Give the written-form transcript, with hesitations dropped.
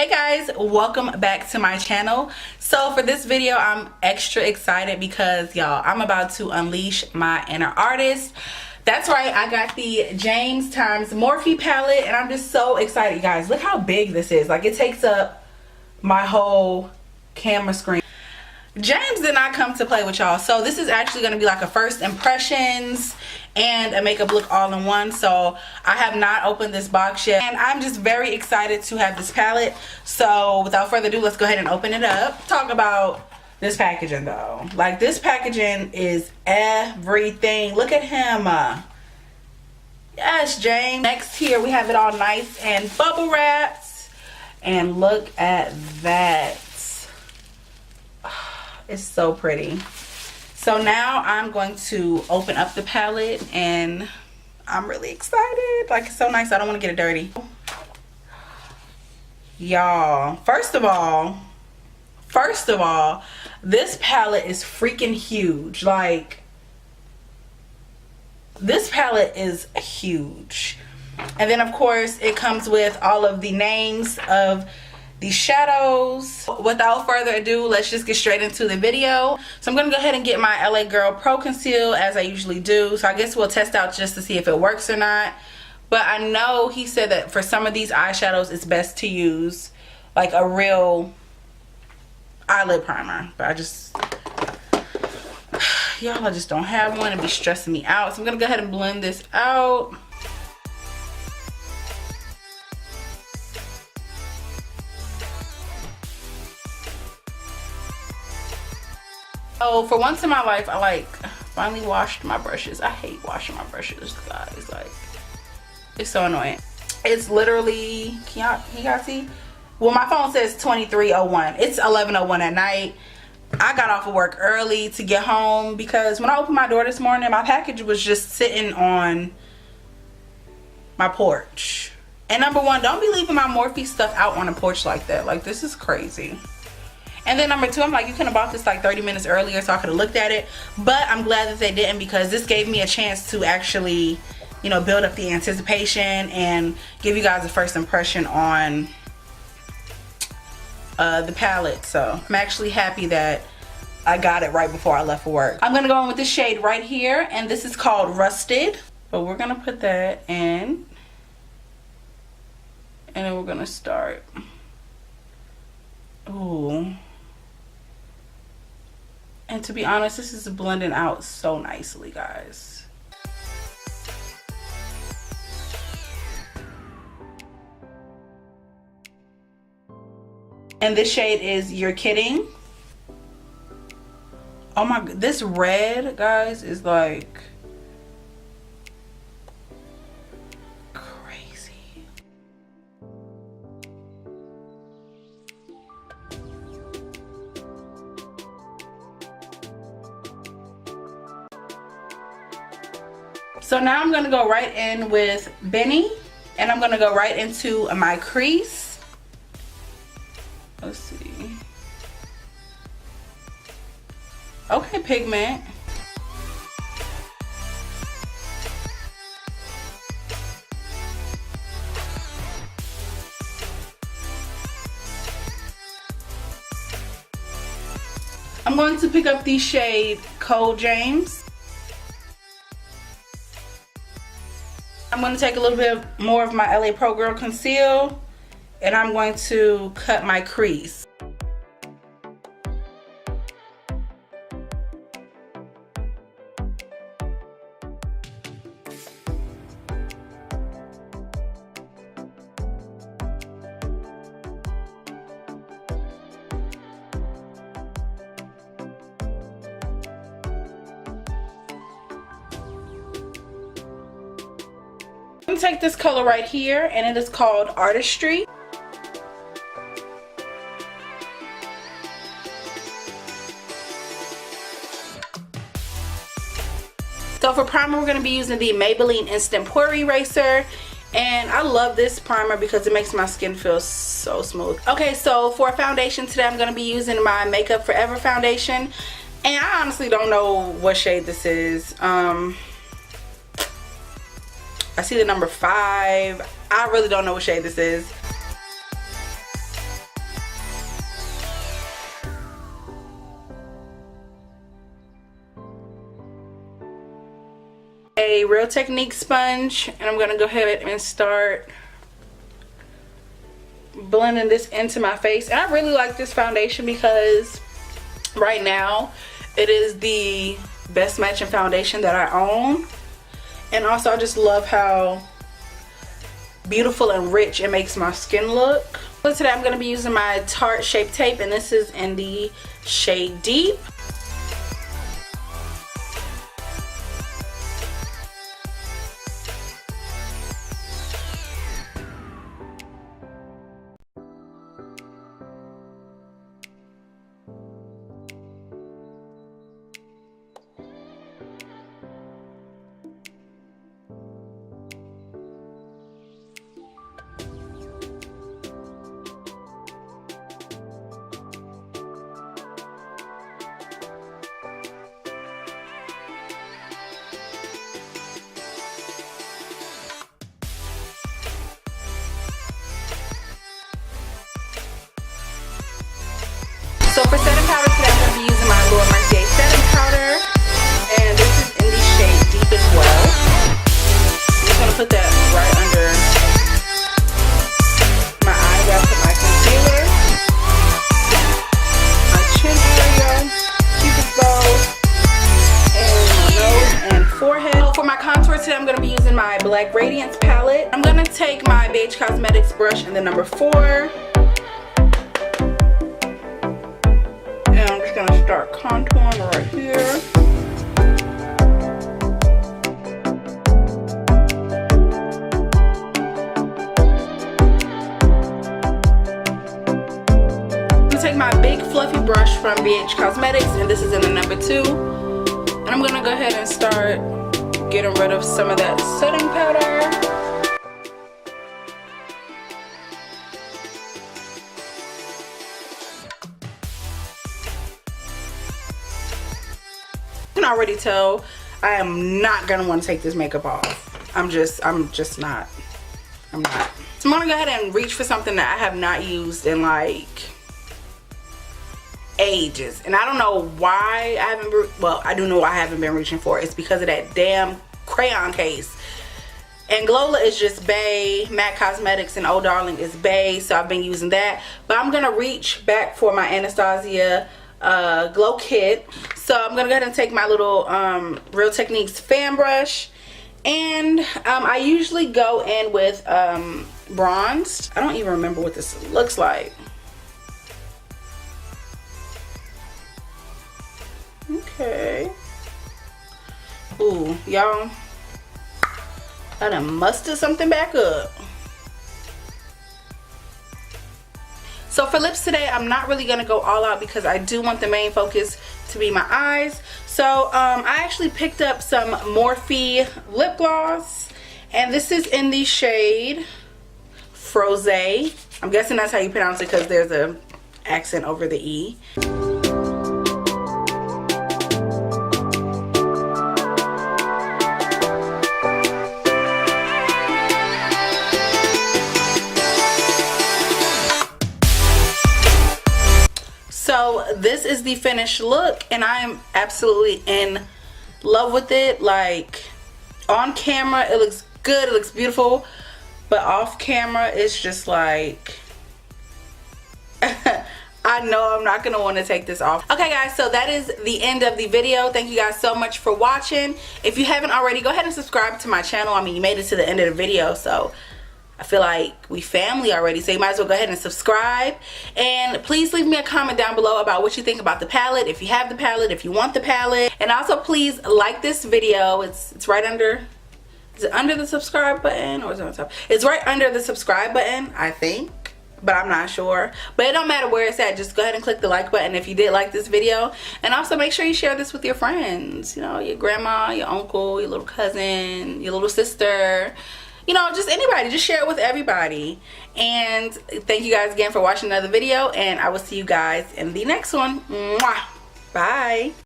Hey guys, welcome back to my channel. So for this video I'm extra excited because y'all, I'm about to unleash my inner artist. That's right, I got the James x Morphe palette and I'm just so excited, you guys. Look how big this is. Like, it takes up my whole camera screen. James did not come to play with y'all, so this is actually going to be like a first impressions and a makeup look all in one. So I have not opened this box yet and I'm just very excited to have this palette. So without further ado, let's go ahead and open it up. Talk about this packaging though. Like, this packaging is everything. Look at him. Yes, James. Next here we have it all nice and bubble wrapped, and look at that. It's so pretty. So now I'm going to open up the palette and I'm really excited. Like, it's so nice. I don't want to get it dirty. Y'all, first of all, this palette is freaking huge. Like, this palette is huge. And then of course it comes with all of the names of these shadows. Without further ado, let's just get straight into the video. So I'm gonna go ahead and get my LA Girl Pro Conceal as I usually do. So I guess we'll test out just to see if it works or not. But I know he said that for some of these eyeshadows it's best to use like a real eyelid primer. But I just, y'all, I just don't have one. It'd be stressing me out. So I'm gonna go ahead and blend this out. So for once in my life, I like finally washed my brushes. I hate washing my brushes, guys. Like, it's so annoying. It's literally, can y'all see? Well, my phone says 23:01. It's 11:01 at night. I got off of work early to get home because when I opened my door this morning, my package was just sitting on my porch. And number one, don't be leaving my Morphe stuff out on the porch like that. Like, this is crazy. And then number two, I'm like, you could have bought this like 30 minutes earlier so I could have looked at it. But I'm glad that they didn't, because this gave me a chance to actually, you know, build up the anticipation and give you guys a first impression on the palette. So I'm actually happy that I got it right before I left for work. I'm going to go in with this shade right here, and this is called Rusted. But we're going to put that in. And then we're going to start. Ooh. And to be honest, this is blending out so nicely, guys. And this shade is You're Kidding. Oh my god, this red, guys, is like crazy. So now I'm going to go right in with Benny, and I'm going to go right into my crease. Let's see. Okay, pigment. I'm going to pick up the shade Cold James. I'm going to take a little bit more of my LA Pro Girl Conceal, and I'm going to cut my crease. I'm going to take this color right here, and it is called Artistry. So for primer, we're going to be using the Maybelline Instant Pore Eraser. And I love this primer because it makes my skin feel so smooth. Okay, so for foundation today, I'm going to be using my Makeup Forever foundation. And I honestly don't know what shade this is. I see the number 5. I really don't know what shade this is. a Real Technique sponge, and I'm gonna go ahead and start blending this into my face. And I really like this foundation because right now it is the best matching foundation that I own. And also I just love how beautiful and rich it makes my skin look. So today I'm going to be using my Tarte Shape Tape, and this is in the shade Deep. So for setting powder today, I'm going to be using my Laura Mercier setting powder, and this is in the shade Deep as well. I'm just going to put that right under my eye where I put my concealer, my chin area, cupid's bow, and my nose and forehead. For my contour today, I'm going to be using my Black Radiance palette. I'm going to take my Beige Cosmetics brush in the number 4. Gonna start contouring right here. I'm gonna take my big fluffy brush from Beige Cosmetics, and this is in the number 2. And I'm gonna go ahead and start getting rid of some of that setting powder. I can already tell I am not gonna want to take this makeup off. I'm just not. I'm not. So I'm gonna go ahead and reach for something that I have not used in like ages, and I don't know why I haven't. Well, I do know why I haven't been reaching for it. It's because of that damn crayon case. And Glola is just bae. MAC Cosmetics and Oh Darling is bae, so I've been using that. But I'm gonna reach back for my Anastasia glow kit. So I'm gonna go ahead and take my little Real Techniques fan brush, and I usually go in with bronzed. I don't even remember what this looks like. Okay. Ooh, y'all, I done mustered something back up. So for lips today, I'm not really going to go all out because I do want the main focus to be my eyes. So I actually picked up some Morphe lip gloss, and this is in the shade Froze. I'm guessing that's how you pronounce it because there's an accent over the E. So this is the finished look, and I am absolutely in love with it. Like, on camera it looks good, it looks beautiful, but off camera it's just like I know I'm not gonna want to take this off. Okay guys, so that is the end of the video. Thank you guys so much for watching. If you haven't already, go ahead and subscribe to my channel. I mean, you made it to the end of the video, so I feel like we family already, so you might as well go ahead and subscribe. And please leave me a comment down below about what you think about the palette, if you have the palette, if you want the palette. And also please like this video. It's right under, is it under the subscribe button or is it on top? It's right under the subscribe button, I think, but I'm not sure. But it don't matter where it's at, just go ahead and click the like button if you did like this video. And also make sure you share this with your friends, you know, your grandma, your uncle, your little cousin, your little sister, you know, just anybody. Just share it with everybody. And thank you guys again for watching another video, and I will see you guys in the next one. Mwah. Bye.